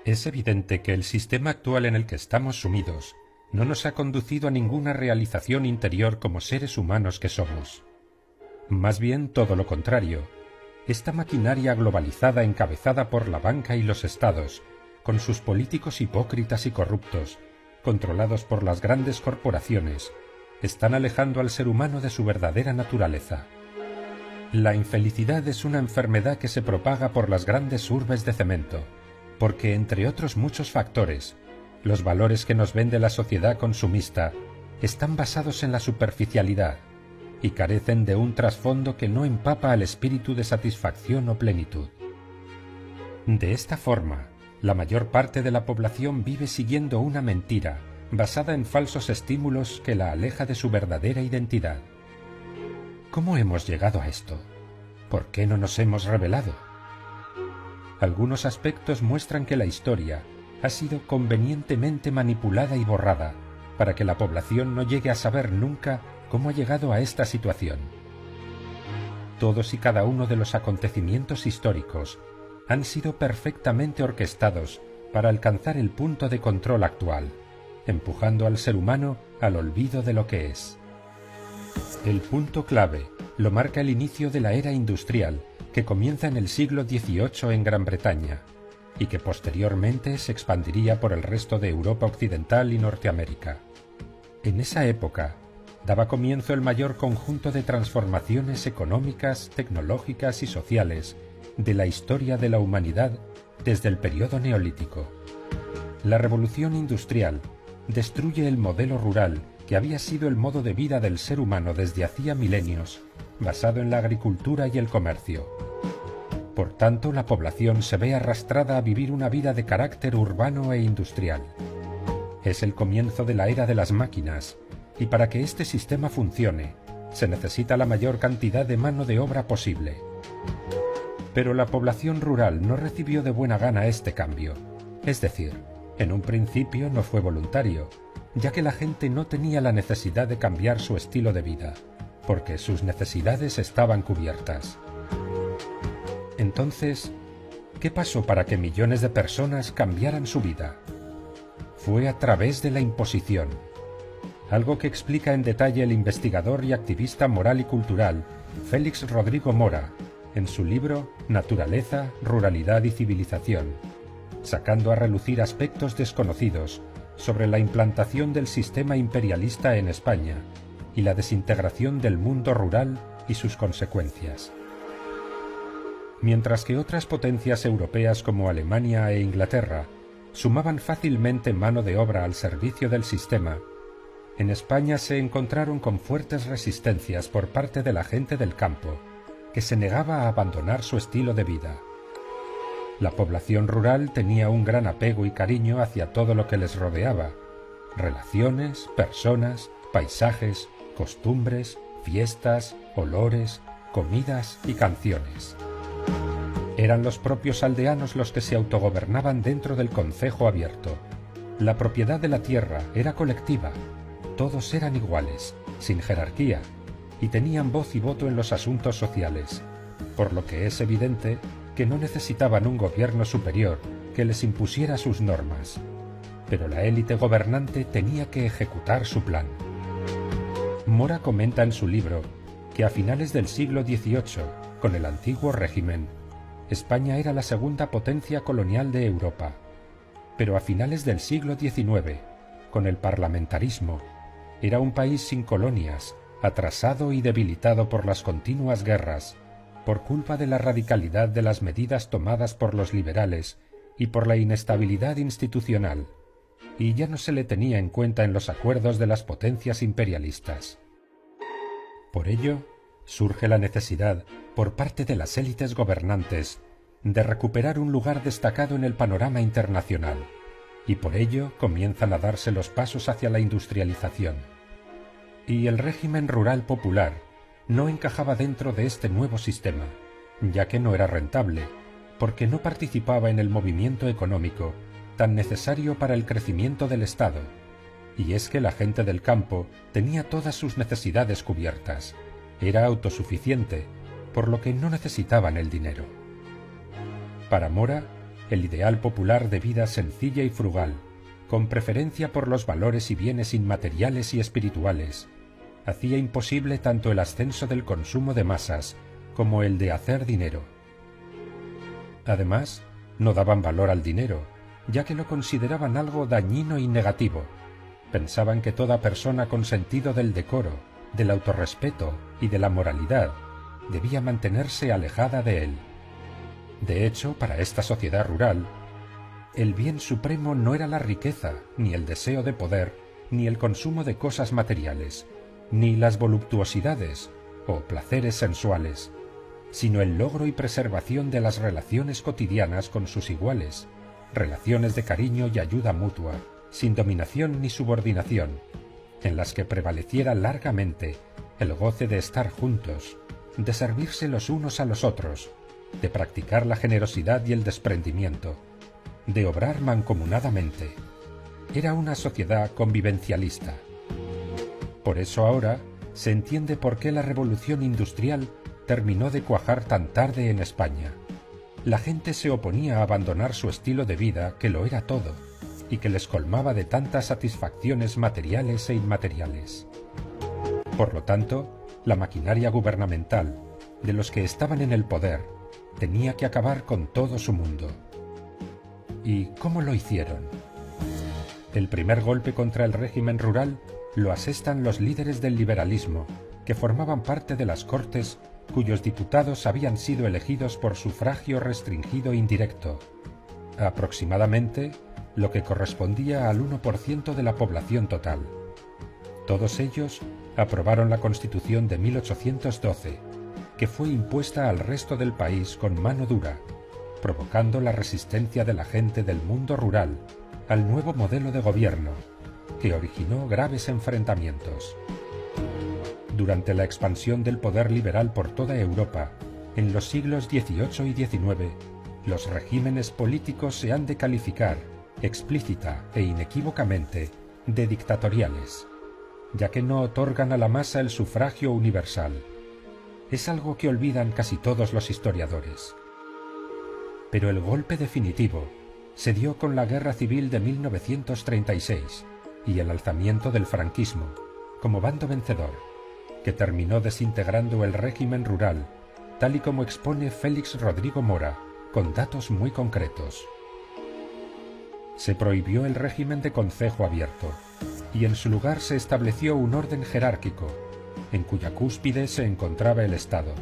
Es evidente que el sistema actual en el que estamos sumidos no nos ha conducido a ninguna realización interior como seres humanos que somos. Más bien todo lo contrario. Esta maquinaria globalizada encabezada por la banca y los estados, con sus políticos hipócritas y corruptos, controlados por las grandes corporaciones, están alejando al ser humano de su verdadera naturaleza. La infelicidad es una enfermedad que se propaga por las grandes urbes de cemento, porque, entre otros muchos factores, los valores que nos vende la sociedad consumista están basados en la superficialidad y carecen de un trasfondo que no empapa al espíritu de satisfacción o plenitud. De esta forma, la mayor parte de la población vive siguiendo una mentira basada en falsos estímulos que la aleja de su verdadera identidad. ¿Cómo hemos llegado a esto? ¿Por qué no nos hemos rebelado? Algunos aspectos muestran que la historia ha sido convenientemente manipulada y borrada para que la población no llegue a saber nunca cómo ha llegado a esta situación. Todos y cada uno de los acontecimientos históricos han sido perfectamente orquestados para alcanzar el punto de control actual, empujando al ser humano al olvido de lo que es. El punto clave lo marca el inicio de la era industrial, que comienza en el siglo XVIII en Gran Bretaña, y que posteriormente se expandiría por el resto de Europa occidental y Norteamérica. En esa época daba comienzo el mayor conjunto de transformaciones económicas, tecnológicas y sociales de la historia de la humanidad desde el periodo neolítico. La revolución industrial destruye el modelo rural que había sido el modo de vida del ser humano desde hacía milenios, basado en la agricultura y el comercio. Por tanto, la población se ve arrastrada a vivir una vida de carácter urbano e industrial. Es el comienzo de la era de las máquinas, y para que este sistema funcione, se necesita la mayor cantidad de mano de obra posible. Pero la población rural no recibió de buena gana este cambio, es decir, en un principio no fue voluntario, ya que la gente no tenía la necesidad de cambiar su estilo de vida, porque sus necesidades estaban cubiertas. Entonces, ¿qué pasó para que millones de personas cambiaran su vida? Fue a través de la imposición, algo que explica en detalle el investigador y activista moral y cultural Félix Rodrigo Mora en su libro Naturaleza, Ruralidad y Civilización, sacando a relucir aspectos desconocidos sobre la implantación del sistema imperialista en España y la desintegración del mundo rural y sus consecuencias. Mientras que otras potencias europeas como Alemania e Inglaterra sumaban fácilmente mano de obra al servicio del sistema, en España se encontraron con fuertes resistencias por parte de la gente del campo, que se negaba a abandonar su estilo de vida. La población rural tenía un gran apego y cariño hacia todo lo que les rodeaba: relaciones, personas, paisajes, costumbres, fiestas, olores, comidas y canciones. Eran los propios aldeanos los que se autogobernaban dentro del concejo abierto. La propiedad de la tierra era colectiva. Todos eran iguales, sin jerarquía, y tenían voz y voto en los asuntos sociales, por lo que es evidente que no necesitaban un gobierno superior que les impusiera sus normas. Pero la élite gobernante tenía que ejecutar su plan. Mora comenta en su libro que a finales del siglo XVIII, con el antiguo régimen, España era la segunda potencia colonial de Europa, pero a finales del siglo XIX, con el parlamentarismo, era un país sin colonias, atrasado y debilitado por las continuas guerras, por culpa de la radicalidad de las medidas tomadas por los liberales y por la inestabilidad institucional, y ya no se le tenía en cuenta en los acuerdos de las potencias imperialistas. Por ello, surge la necesidad, por parte de las élites gobernantes, de recuperar un lugar destacado en el panorama internacional, y por ello comienzan a darse los pasos hacia la industrialización. Y el régimen rural popular no encajaba dentro de este nuevo sistema, ya que no era rentable, porque no participaba en el movimiento económico tan necesario para el crecimiento del Estado, y es que la gente del campo tenía todas sus necesidades cubiertas, era autosuficiente, por lo que no necesitaban el dinero. Para Mora, el ideal popular de vida sencilla y frugal, con preferencia por los valores y bienes inmateriales y espirituales, hacía imposible tanto el ascenso del consumo de masas como el de hacer dinero. Además, no daban valor al dinero, ya que lo consideraban algo dañino y negativo. Pensaban que toda persona con sentido del decoro, del autorrespeto y de la moralidad debía mantenerse alejada de él. De hecho, para esta sociedad rural, el bien supremo no era la riqueza, ni el deseo de poder, ni el consumo de cosas materiales, ni las voluptuosidades o placeres sensuales, sino el logro y preservación de las relaciones cotidianas con sus iguales, relaciones de cariño y ayuda mutua, sin dominación ni subordinación, en las que prevaleciera largamente el goce de estar juntos, de servirse los unos a los otros, de practicar la generosidad y el desprendimiento, de obrar mancomunadamente. Era una sociedad convivencialista. Por eso ahora se entiende por qué la revolución industrial terminó de cuajar tan tarde en España. La gente se oponía a abandonar su estilo de vida, que lo era todo, y que les colmaba de tantas satisfacciones materiales e inmateriales. Por lo tanto, la maquinaria gubernamental, de los que estaban en el poder, tenía que acabar con todo su mundo. ¿Y cómo lo hicieron? El primer golpe contra el régimen rural lo asestan los líderes del liberalismo, que formaban parte de las Cortes, cuyos diputados habían sido elegidos por sufragio restringido indirecto, aproximadamente lo que correspondía al 1% de la población total. Todos ellos aprobaron la Constitución de 1812, que fue impuesta al resto del país con mano dura, provocando la resistencia de la gente del mundo rural al nuevo modelo de gobierno, que originó graves enfrentamientos. Durante la expansión del poder liberal por toda Europa, en los siglos XVIII y XIX, los regímenes políticos se han de calificar, explícita e inequívocamente, de dictatoriales, ya que no otorgan a la masa el sufragio universal. Es algo que olvidan casi todos los historiadores. Pero el golpe definitivo se dio con la Guerra Civil de 1936 y el alzamiento del franquismo, como bando vencedor, que terminó desintegrando el régimen rural, tal y como expone Félix Rodrigo Mora, con datos muy concretos. Se prohibió el régimen de concejo abierto, y en su lugar se estableció un orden jerárquico, en cuya cúspide se encontraba el Estado,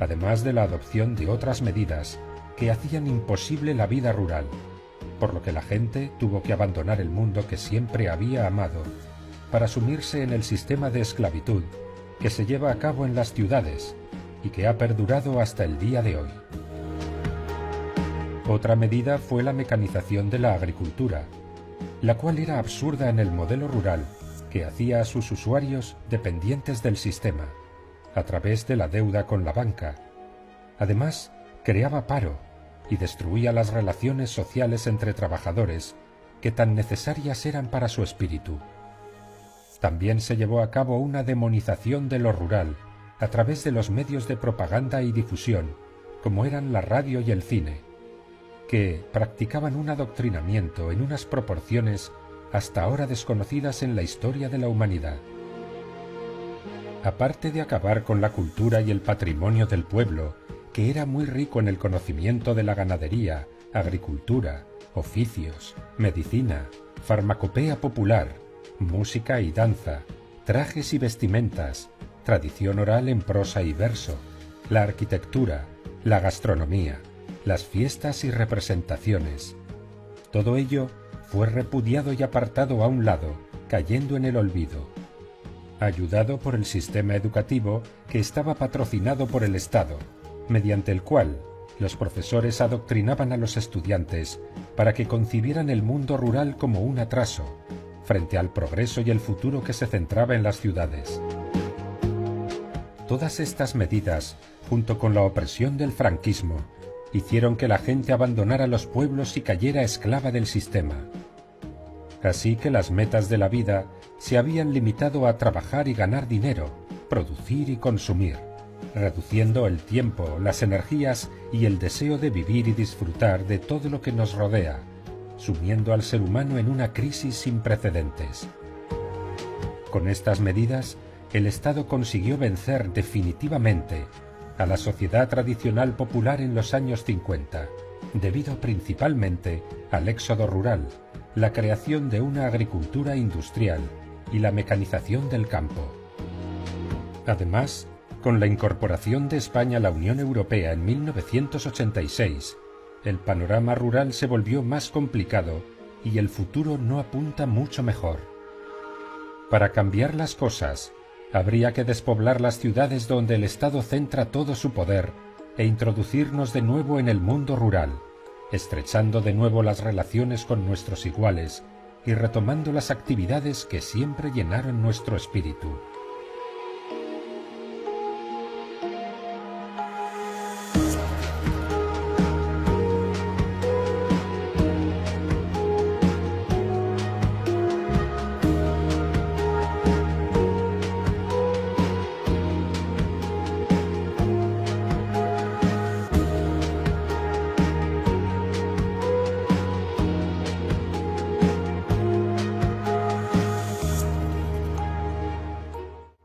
además de la adopción de otras medidas que hacían imposible la vida rural, por lo que la gente tuvo que abandonar el mundo que siempre había amado para sumirse en el sistema de esclavitud que se lleva a cabo en las ciudades y que ha perdurado hasta el día de hoy. Otra medida fue la mecanización de la agricultura, la cual era absurda en el modelo rural que hacía a sus usuarios dependientes del sistema, a través de la deuda con la banca. Además, creaba paro y destruía las relaciones sociales entre trabajadores que tan necesarias eran para su espíritu. También se llevó a cabo una demonización de lo rural a través de los medios de propaganda y difusión, como eran la radio y el cine, que practicaban un adoctrinamiento en unas proporciones hasta ahora desconocidas en la historia de la humanidad. Aparte de acabar con la cultura y el patrimonio del pueblo, que era muy rico en el conocimiento de la ganadería, agricultura, oficios, medicina, farmacopea popular, música y danza, trajes y vestimentas, tradición oral en prosa y verso, la arquitectura, la gastronomía, las fiestas y representaciones. Todo ello fue repudiado y apartado a un lado, cayendo en el olvido, ayudado por el sistema educativo que estaba patrocinado por el Estado, mediante el cual los profesores adoctrinaban a los estudiantes para que concibieran el mundo rural como un atraso frente al progreso y el futuro que se centraba en las ciudades. Todas estas medidas, junto con la opresión del franquismo, hicieron que la gente abandonara los pueblos y cayera esclava del sistema. Así que las metas de la vida se habían limitado a trabajar y ganar dinero, producir y consumir, reduciendo el tiempo, las energías y el deseo de vivir y disfrutar de todo lo que nos rodea, sumiendo al ser humano en una crisis sin precedentes. Con estas medidas, el Estado consiguió vencer definitivamente a la sociedad tradicional popular en los años 50, debido principalmente al éxodo rural, la creación de una agricultura industrial y la mecanización del campo. Además, con la incorporación de España a la Unión Europea en 1986, el panorama rural se volvió más complicado y el futuro no apunta mucho mejor. Para cambiar las cosas, habría que despoblar las ciudades donde el Estado centra todo su poder e introducirnos de nuevo en el mundo rural, estrechando de nuevo las relaciones con nuestros iguales y retomando las actividades que siempre llenaron nuestro espíritu.